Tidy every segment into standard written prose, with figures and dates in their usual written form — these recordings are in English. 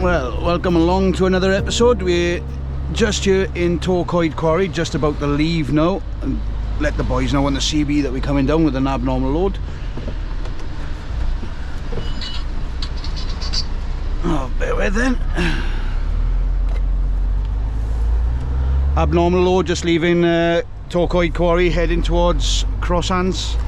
Well, welcome along to another episode. We're just here in Torquoid Quarry, just about to leave now and let the boys know on the CB that we're coming down with an abnormal load. Oh, bear with then. Abnormal load, just leaving Torquoid Quarry, heading towards Crosshands.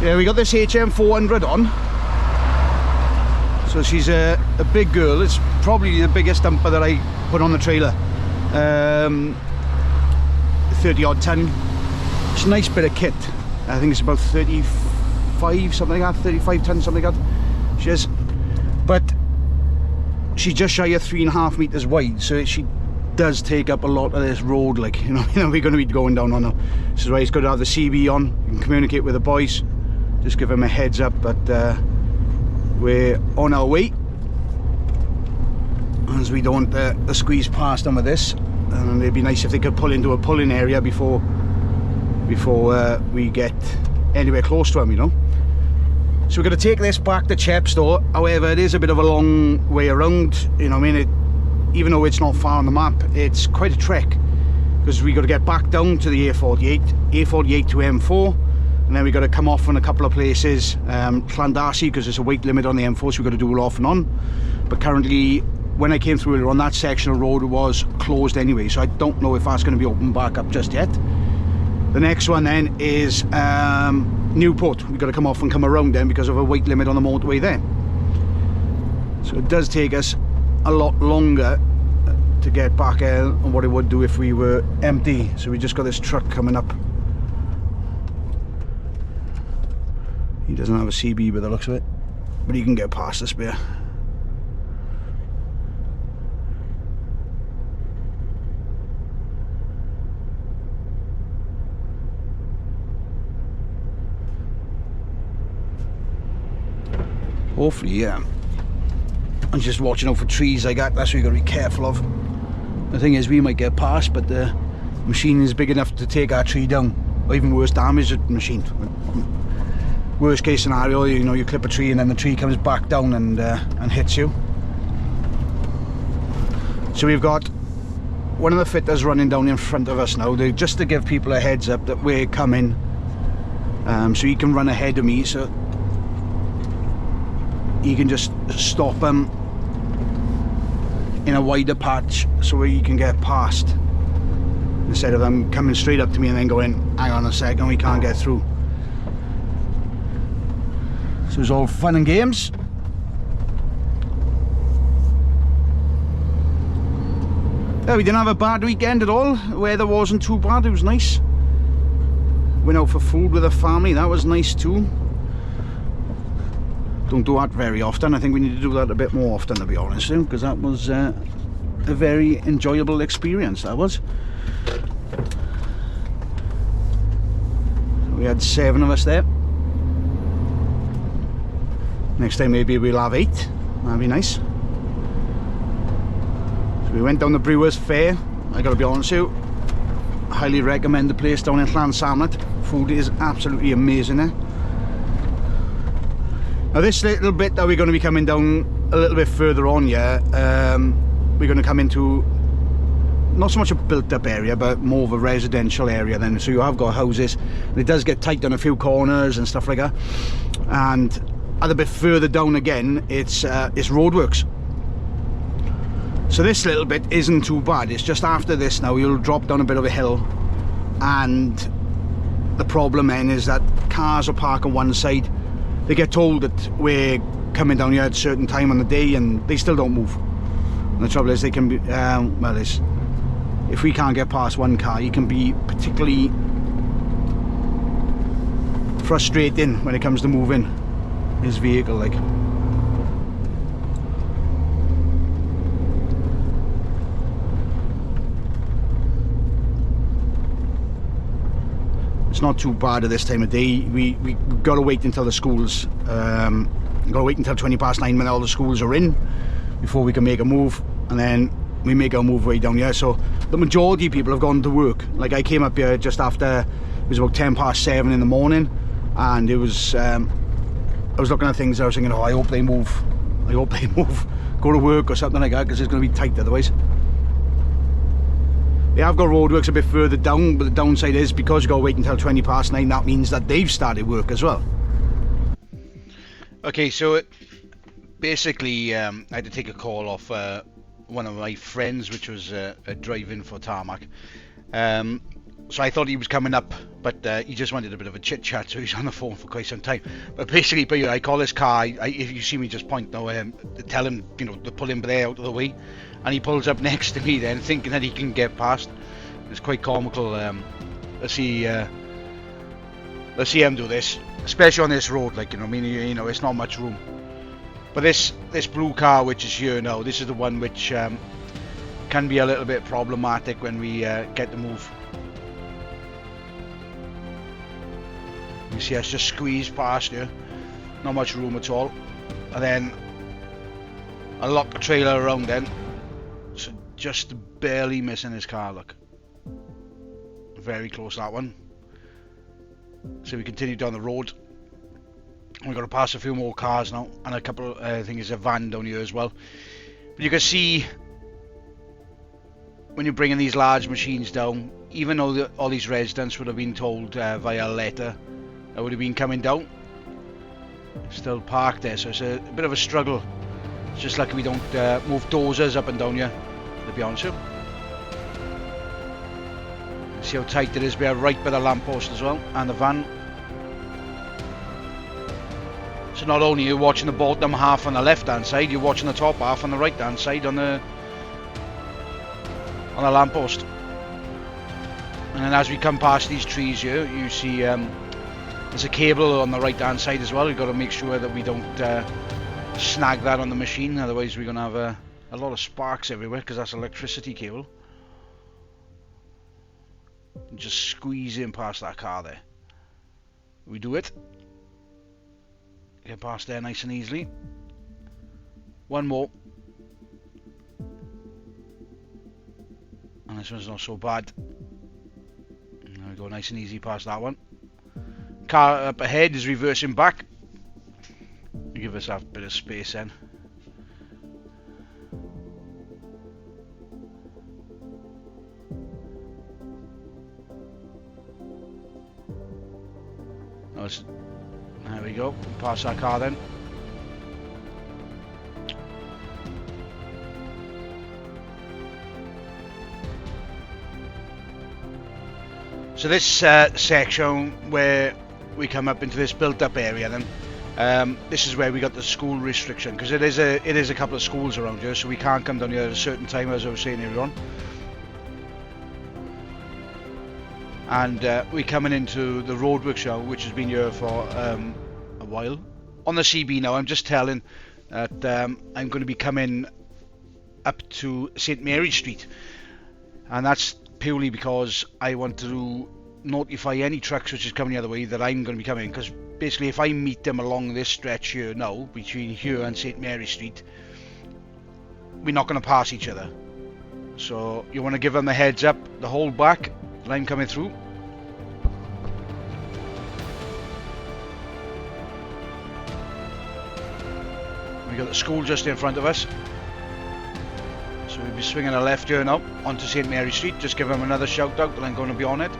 Yeah, we got this HM400 on, so she's a big girl. It's probably the biggest dumper that I put on the trailer, 30 odd ton. It's a nice bit of kit. I think it's about 35 something like that, 35 tons something like that she is, but she's just shy of 3.5 meters wide, so she does take up a lot of this road, like, you know we're going to be going down on her. This is why it's good to have the CB on. You can communicate with the boys, just give them a heads up, but we're on our way, as we don't squeeze past them with this, and it'd be nice if they could pull into a pulling area before we get anywhere close to them, you know. So we're going to take this back to Chepstow. However, it is a bit of a long way around, you know what I mean. Even though it's not far on the map, it's quite a trek, because we got to get back down to the A48 to M4, and then we got to come off in a couple of places, Llandasi, because there's a weight limit on the M4, so we've got to do it off and on. But currently, when I came through on that section of road, it was closed anyway, so I don't know if that's going to be open back up just yet. The next one then is Newport. We've got to come off and come around then because of a weight limit on the motorway there. So it does take us a lot longer to get back on what it would do if we were empty. So we just got this truck coming up. He doesn't have a CB by the looks of it, but he can get past the spare. Hopefully, yeah. I'm just watching out for trees like that. That's what you've got to be careful of. The thing is, we might get past, but the machine is big enough to take our tree down, or even worse, damage the machine. Worst case scenario, you know, you clip a tree and then the tree comes back down and hits you. So we've got one of the fitters running down in front of us now, just to give people a heads up that we're coming, so he can run ahead of me, so he can just stop them in a wider patch so he can get past, instead of them coming straight up to me and then going, hang on a second, we can't get through. So it's all fun and games. Yeah, we didn't have a bad weekend at all. The weather wasn't too bad, it was nice. Went out for food with the family, that was nice too. Don't do that very often. I think we need to do that a bit more often, to be honest, because that was a very enjoyable experience, that was. So we had 7 of us there. Next time maybe we'll have 8, that'd be nice. So we went down the Brewers Fair. I gotta be honest with you, I highly recommend the place down in Llansamlet. Food is absolutely amazing there. Now this little bit that we're going to be coming down a little bit further on, yeah, we're going to come into not so much a built up area, but more of a residential area then. So you have got houses, and it does get tight on a few corners and stuff like that. And a little bit further down again, it's roadworks. So this little bit isn't too bad. It's just after this now, you'll drop down a bit of a hill, and the problem then is that cars will park on one side. They get told that we're coming down here at a certain time on the day, and they still don't move. And the trouble is, they can be, well, if we can't get past one car, you can be particularly frustrating when it comes to moving his vehicle, like. It's not too bad at this time of day. We got to wait until the schools, got to wait until 9:20 when all the schools are in before we can make a move, and then we make our move way down here. So the majority of people have gone to work. Like I came up here just after, it was about 7:10 in the morning, and it was I was looking at things. I was thinking, oh, I hope they move, go to work or something like that, because it's going to be tight otherwise. They have got roadworks a bit further down, but the downside is because you got to wait until 9:20, that means that they've started work as well. Okay, so basically I had to take a call off one of my friends, which was driving for tarmac. So I thought he was coming up, but he just wanted a bit of a chit chat, so he's on the phone for quite some time. But basically, I call this car, if you see me just point now, tell him, you know, to pull him there out of the way, and he pulls up next to me then, thinking that he can get past. It's quite comical. Let's see him do this, especially on this road, like, you know, I mean, you know, it's not much room. But this blue car, which is here now, this is the one which can be a little bit problematic when we get the move. You see us just squeeze past here, not much room at all, and then I lock the trailer around then, so just barely missing his car, look. Very close, that one. So we continue down the road. We've got to pass a few more cars now, and a couple, I think there's a van down here as well. But you can see, when you're bringing these large machines down, even though all these residents would have been told via letter that would have been coming down, still parked there, so it's a bit of a struggle. It's just like we don't move dozers up and down here, to be honest with you. See how tight it is. We are right by the lamppost as well, and the van. So not only are you watching the bottom half on the left hand side, you're watching the top half on the right hand side on the lamppost. And then as we come past these trees here, you see there's a cable on the right hand side as well. We've got to make sure that we don't snag that on the machine, otherwise we're going to have a lot of sparks everywhere, because that's electricity cable. Just squeeze in past that car there. We do it. Get past there nice and easily. One more. And this one's not so bad. There we go, nice and easy past that one. Car up ahead is reversing back. Give us a bit of space then. There we go, past that car then. So this section where we come up into this built up area then, this is where we got the school restriction, because it is a couple of schools around here, so we can't come down here at a certain time, as I was saying earlier on. And we're coming into the roadworks show, which has been here for a while. On the CB now, I'm just telling that I'm going to be coming up to St Mary Street, and that's purely because I want to notify any trucks which is coming the other way that I'm going to be coming, because basically if I meet them along this stretch here now, between here and St Mary Street, we're not going to pass each other. So you want to give them a heads up, the whole back, that I'm coming through. We got the school just in front of us, so we'll be swinging a left here now onto St Mary Street. Just give them another shout out that I'm going to be on it.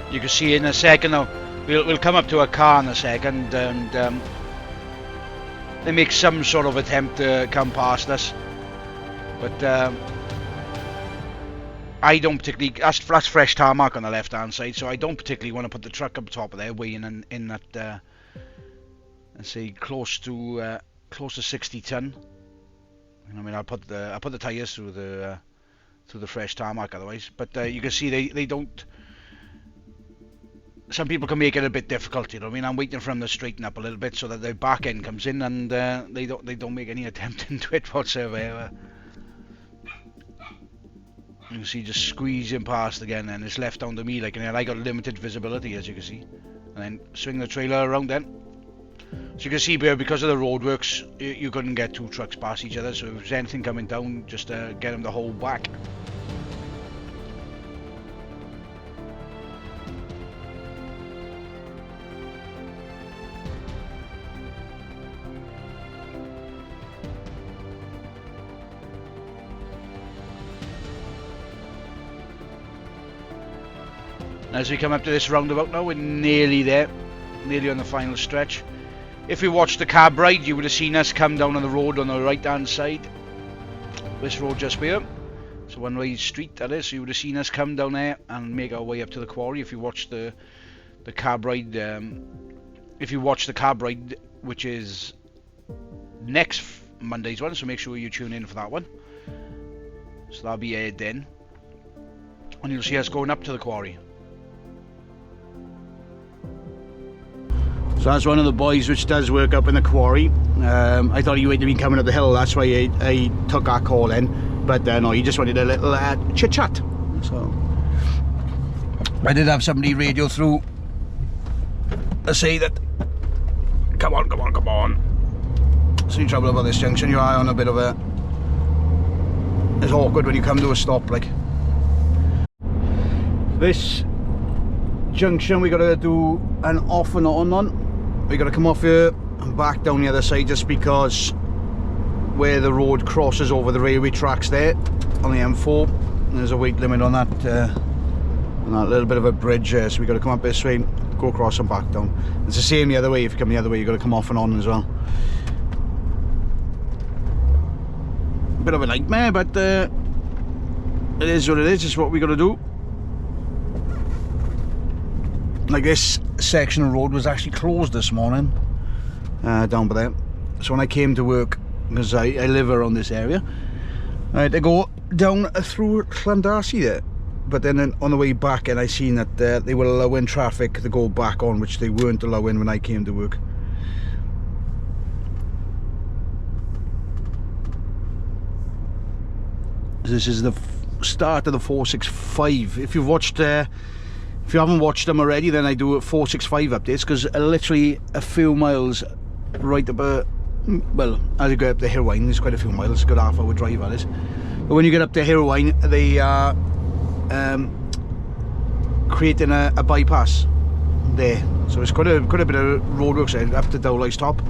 You can see in a second now, we'll come up to a car in a second, and they make some sort of attempt to come past us, but I don't particularly, that's fresh tarmac on the left hand side, so I don't particularly want to put the truck up top of there, weighing in that, let's say close to 60 ton. I mean, I'll put the tyres through the fresh tarmac otherwise, but you can see they don't. Some people can make it a bit difficult, you know. I mean, I'm waiting for them to straighten up a little bit so that their back end comes in, and they don't make any attempt into it whatsoever. You can see just squeezing past again, and it's left down to me, like, and I got limited visibility, as you can see. And then swing the trailer around then. So you can see here, because of the roadworks, you couldn't get 2 trucks past each other, so if there's anything coming down, just get them to hold back. As we come up to this roundabout now, we're nearly there, nearly on the final stretch. If you watched the cab ride, you would have seen us come down on the road on the right hand side. This road just here. It's a one-way street, that is, so you would have seen us come down there and make our way up to the quarry. If you watched the cab ride, which is next Monday's one, so make sure you tune in for that one. So that'll be aired then. And you'll see us going up to the quarry. So that's one of the boys which does work up in the quarry. I thought he would have been coming up the hill, that's why I took our call in. But no, he just wanted a little chit chat. So I did have somebody radio through to say that, come on. So you trouble about this junction, you are on a bit of a, it's awkward when you come to a stop like. This junction we got to do an off and on. We got to come off here and back down the other side, just because where the road crosses over the railway tracks there on the M4, there's a weight limit on that little bit of a bridge there, so we got to come up this way, go across and back down. It's the same the other way. If you come the other way, you got to come off and on as well. A bit of a nightmare, but it is what it is. It's what we got to do. Like, this section of road was actually closed this morning, down by there. So when I came to work, because I live around this area, I had to go down through Llandarcy there. But then on the way back, and I seen that they were allowing traffic to go back on, which they weren't allowing when I came to work. This is the start of the 465. If you've watched if you haven't watched them already, then I do 465 updates, because literally a few miles right up well, as you go up to Hirwine, there's quite a few miles, a good half-hour drive that is. But when you get up to Hirwine, they are creating a bypass there, so it's quite a bit of roadworks up to Dowlais top.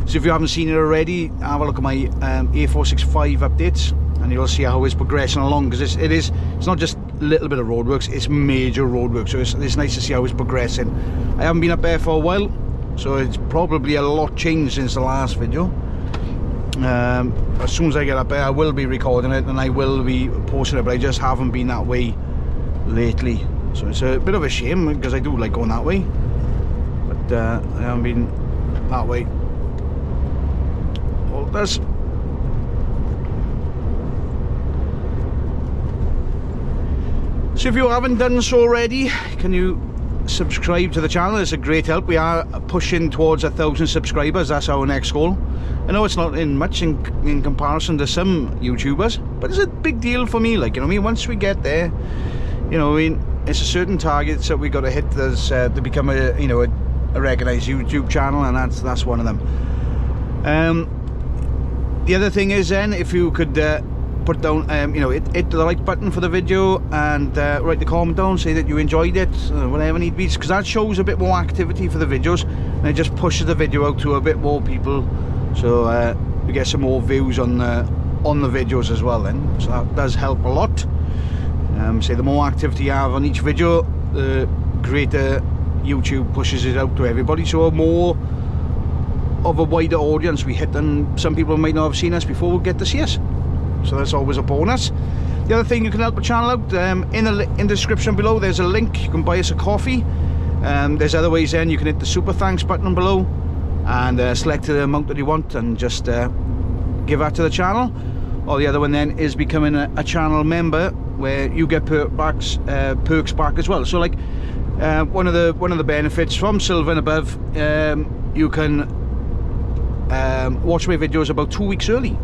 So if you haven't seen it already, have a look at my A465 updates, and you'll see how it's progressing along, because it's not just a little bit of roadworks, it's major roadworks, so it's nice to see how it's progressing. I haven't been up there for a while, so it's probably a lot changed since the last video. As soon as I get up there, I will be recording it and I will be posting it, but I just haven't been that way lately, so it's a bit of a shame, because I do like going that way, but I haven't been that way. Well, that's so if you haven't done so already, can you subscribe to the channel? It's a great help. We are pushing towards 1,000 subscribers. That's our next goal. I know it's not in much in comparison to some YouTubers, but it's a big deal for me, like, you know what I mean? Once we get there, you know, I mean, it's a certain targets that we got to hit to become a, you know, a recognised YouTube channel, and that's one of them. The other thing is, then, if you could put down, you know, hit the like button for the video, and write the comment down, say that you enjoyed it, whatever need be, because that shows a bit more activity for the videos, and it just pushes the video out to a bit more people, so we get some more views on the videos as well then, so that does help a lot. Say the more activity you have on each video, the greater YouTube pushes it out to everybody, so more of a wider audience we hit, and some people might not have seen us before will get to see us, so that's always a bonus. The other thing, you can help the channel out, in the description below there's a link, you can buy us a coffee. There's other ways then, you can hit the super thanks button below and select the amount that you want and just give that to the channel. Or the other one then is becoming a channel member, where you get perks back as well. So like one of the benefits from silver and above, you can watch my videos about 2 weeks early,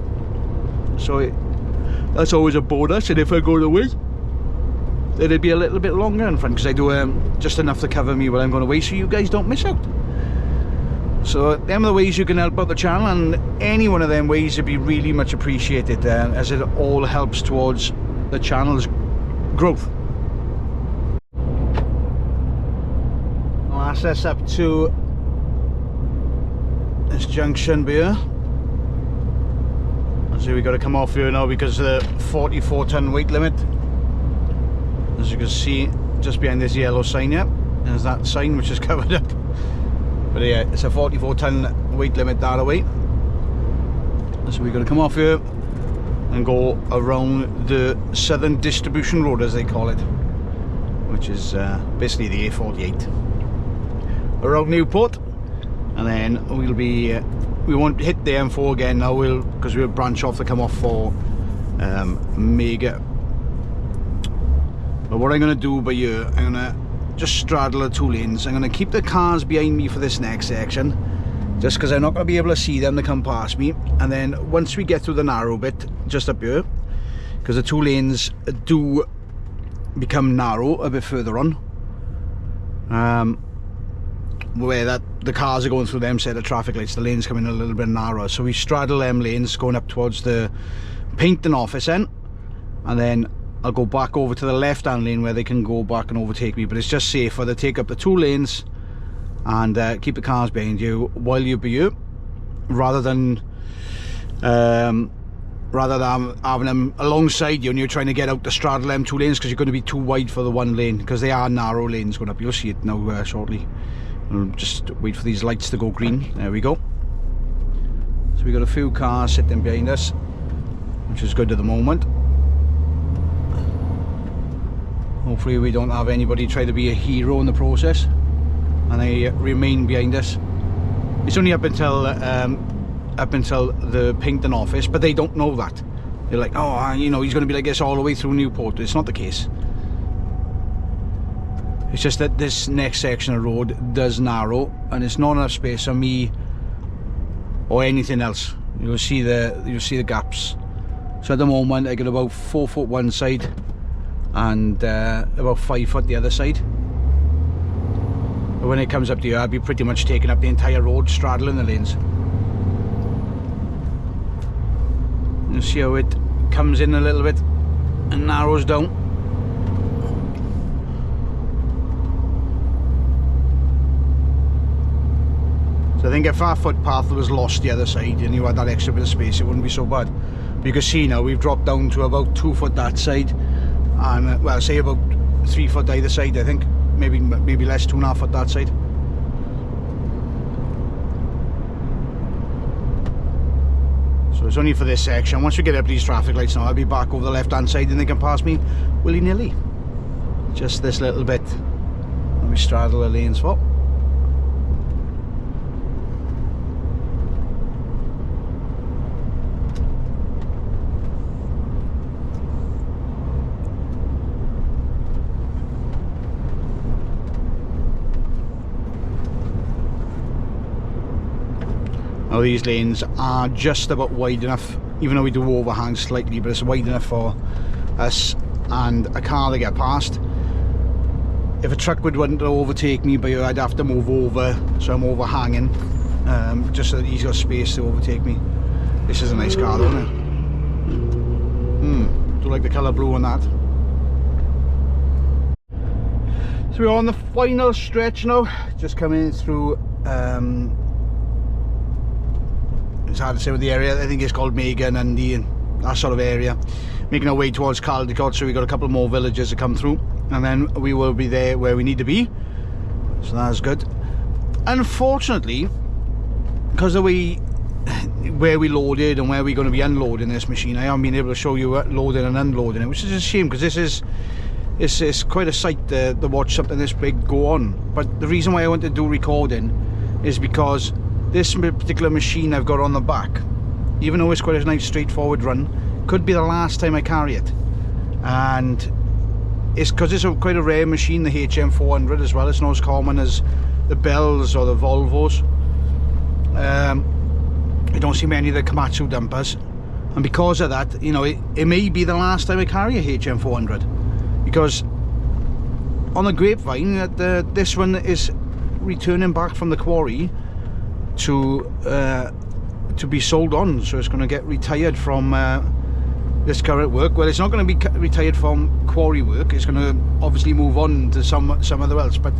so that's always a bonus. And if I go away, then it'll be a little bit longer in front, because I do just enough to cover me while I'm going away, so you guys don't miss out. So them are the ways you can help out the channel, and any one of them ways would be really much appreciated, as it all helps towards the channel's growth. Well, that's us up to this junction here. So we've got to come off here now because of the 44 ton weight limit. As you can see just behind this yellow sign here, there's that sign which is covered up. But yeah, it's a 44 ton weight limit that away. So we've got to come off here and go around the Southern Distribution Road, as they call it, which is basically the A48 around Newport, and then we'll be we won't hit the M4 again now, because we'll branch off to come off for Mega. But what I'm going to do by here, I'm going to just straddle the 2 lanes. I'm going to keep the cars behind me for this next section, just because I'm not going to be able to see them to come past me. And then once we get through the narrow bit just up here, because the 2 lanes do become narrow a bit further on, where the cars are going through them set of traffic lights, the lanes come in a little bit narrower, so we straddle them lanes going up towards the painting office end, and then I'll go back over to the left hand lane where they can go back and overtake me. But it's just safer to take up the 2 lanes and keep the cars behind you while you be here, rather than having them alongside you and you're trying to get out to straddle them 2 lanes, because you're going to be too wide for the 1 lane, because they are narrow lanes going up. You'll see it now shortly. I'll just wait for these lights to go green. There we go. So we got a few cars sitting behind us, which is good at the moment. Hopefully we don't have anybody try to be a hero in the process and they remain behind us. It's only up until the Pinkton office, but they don't know that. They're like, oh, you know, he's going to be like this all the way through Newport. It's not the case. It's just that this next section of road does narrow, and it's not enough space for me or anything else. You'll see the gaps. So at the moment I got about 4 foot one side and about 5 foot the other side. But when it comes up to here, I'll be pretty much taking up the entire road, straddling the lanes. You see how it comes in a little bit and narrows down. So I think if our footpath was lost the other side and you had that extra bit of space, it wouldn't be so bad. But you can see now we've dropped down to about 2 foot that side, and well, say about 3 foot either side. I think maybe less, 2.5 foot that side. So it's only for this section. Once we get up these traffic lights now, I'll be back over the left hand side and they can pass me willy-nilly. Just this little bit and we straddle the lanes for. Now these lanes are just about wide enough, even though we do overhang slightly, but it's wide enough for us and a car to get past. If a truck would want to overtake me, but I'd have to move over, so I'm overhanging, just so that he's got space to overtake me. This is a nice car, though, isn't it? Do like the colour blue on that. So we're on the final stretch now, just coming through. It's hard to say with the area. I think it's called Megan and that sort of area. Making our way towards Caldecott, so we've got a couple more villages to come through, and then we will be there where we need to be. So that's good. Unfortunately, because of where we loaded and where we're going to be unloading this machine, I haven't been able to show you loading and unloading it, which is a shame, because it's quite a sight to watch something this big go on. But the reason why I want to do recording is because this particular machine I've got on the back, even though it's quite a nice straightforward run, could be the last time I carry it. And it's because it's quite a rare machine, the HM400 as well. It's not as common as the Bells or the Volvos. I don't see many of the Komatsu dumpers, and because of that, you know, it may be the last time I carry a HM400, because on the grapevine that this one is returning back from the quarry to be sold on. So it's going to get retired from this current work. Well, it's not going to be retired from quarry work. It's going to obviously move on to some other else, but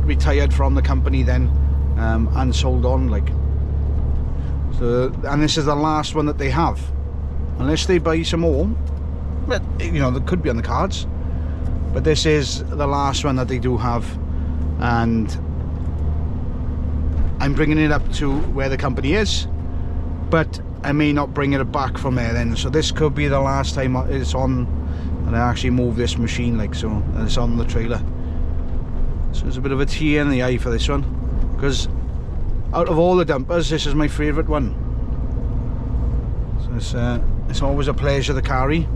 retired from the company then, and sold on, like. So, and this is the last one that they have, unless they buy some more. But you know, that could be on the cards. But this is the last one that they do have, and I'm bringing it up to where the company is, but I may not bring it back from there then. So this could be the last time it's on, and I actually move this machine, like so, and it's on the trailer. So there's a bit of a tear in the eye for this one, because out of all the dumpers, this is my favourite one. So it's always a pleasure to carry.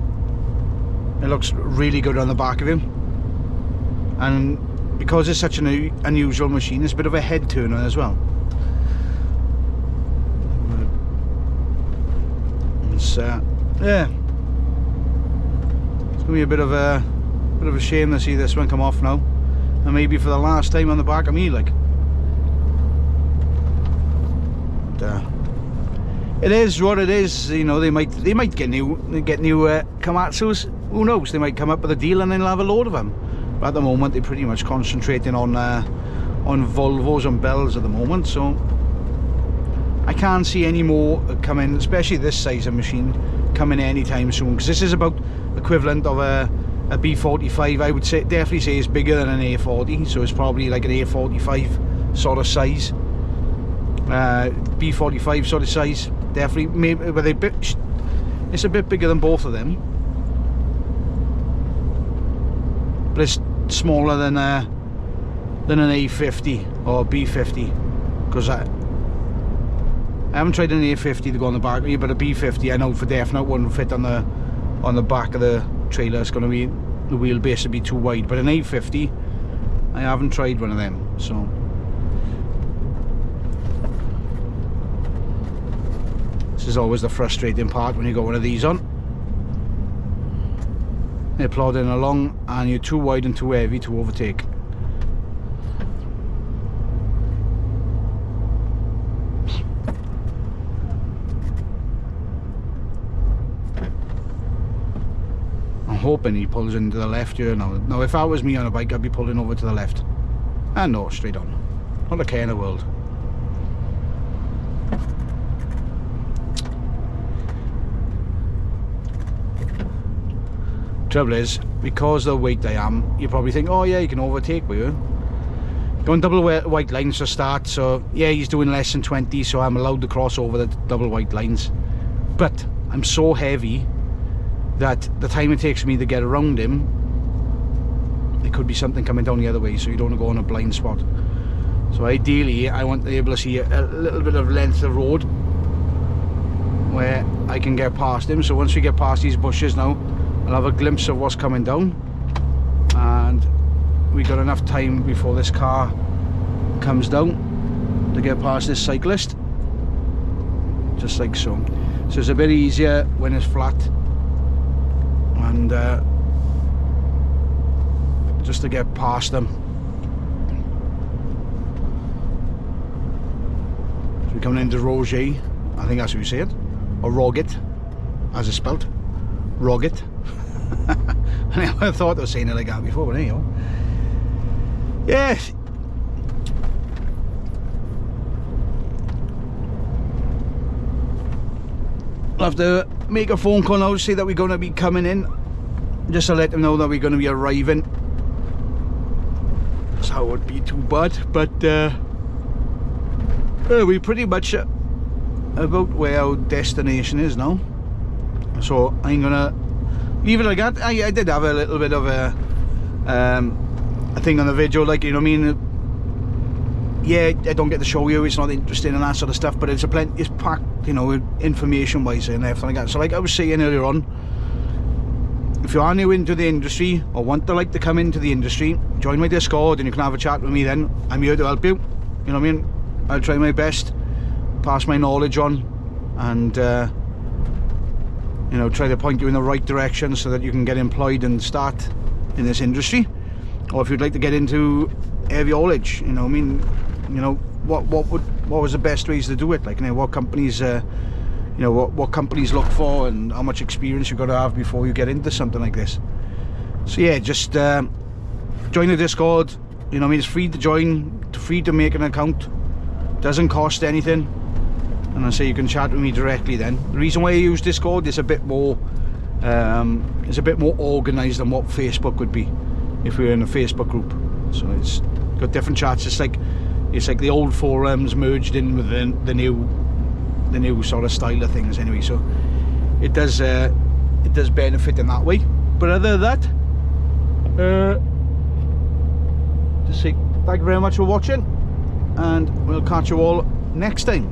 It looks really good on the back of him, and because it's such an unusual machine, it's a bit of a head turner as well. It's yeah, it's gonna be a bit of a shame to see this one come off now, and maybe for the last time on the back of me, like. But, it is what it is, you know. They might get new Komatsus. Who knows? They might come up with a deal and then they'll have a load of them. But at the moment, they're pretty much concentrating on Volvos and Bells at the moment. So I can't see any more coming, especially this size of machine, coming anytime soon. Because this is about equivalent of a B45. I would definitely say it's bigger than an A40. So it's probably like an A45 sort of size. B45 sort of size, definitely. Maybe, but it's a bit bigger than both of them, but it's smaller than an A50 or B50, because I haven't tried an A50 to go on the back of me, but a B50 I know for definite wouldn't fit on the back of the trailer. It's going to be, the wheelbase would be too wide. But an A50, I haven't tried one of them, so. This is always the frustrating part when you got one of these on. They're plodding along and you're too wide and too heavy to overtake. I'm hoping he pulls into the left here now. Now if I was me on a bike, I'd be pulling over to the left. And no, straight on. Not a care in the world. Trouble is, because of the weight I am, you probably think, oh yeah, you can overtake with you. Going double white lines to start, so yeah, he's doing less than 20, so I'm allowed to cross over the double white lines. But I'm so heavy that the time it takes me to get around him, there could be something coming down the other way, so you don't want to go on a blind spot. So ideally, I want to be able to see a little bit of length of road where I can get past him. So once we get past these bushes now, I'll have a glimpse of what's coming down, and we got enough time before this car comes down to get past this cyclist, just like so. So it's a bit easier when it's flat, and just to get past them. So we're coming into Roger, I think that's how you say it, or Roget, as it's spelt, Roget. I never thought I was saying it like that before, but anyhow. Yes. I'll have to make a phone call now to say that we're going to be coming in, just to let them know that we're going to be arriving. So it wouldn't be too bad, but we're pretty much about where our destination is now. So I'm gonna leave it like that. I did have a little bit of a thing on the video, like, you know what I mean. Yeah, I don't get to show you, it's not interesting and that sort of stuff, but it's it's packed, you know, information wise and everything like that. So like I was saying earlier on, if you are new into the industry or want to come into the industry, join my Discord and you can have a chat with me then. I'm here to help you, you know what I mean. I'll try my best, pass my knowledge on, and you know, try to point you in the right direction so that you can get employed and start in this industry. Or if you'd like to get into heavy haulage, you know, I mean, you know, what was the best ways to do it, like, you know, what companies what companies look for and how much experience you've got to have before you get into something like this. So yeah, just join the Discord. You know what I mean, it's free to join, free to make an account, doesn't cost anything, and I say you can chat with me directly then. The reason why I use Discord is a bit more organised than what Facebook would be if we were in a Facebook group. So it's got different chats. It's like the old forums merged in with the new sort of style of things anyway. So it does benefit in that way. But other than that, just say thank you very much for watching, and we'll catch you all next time.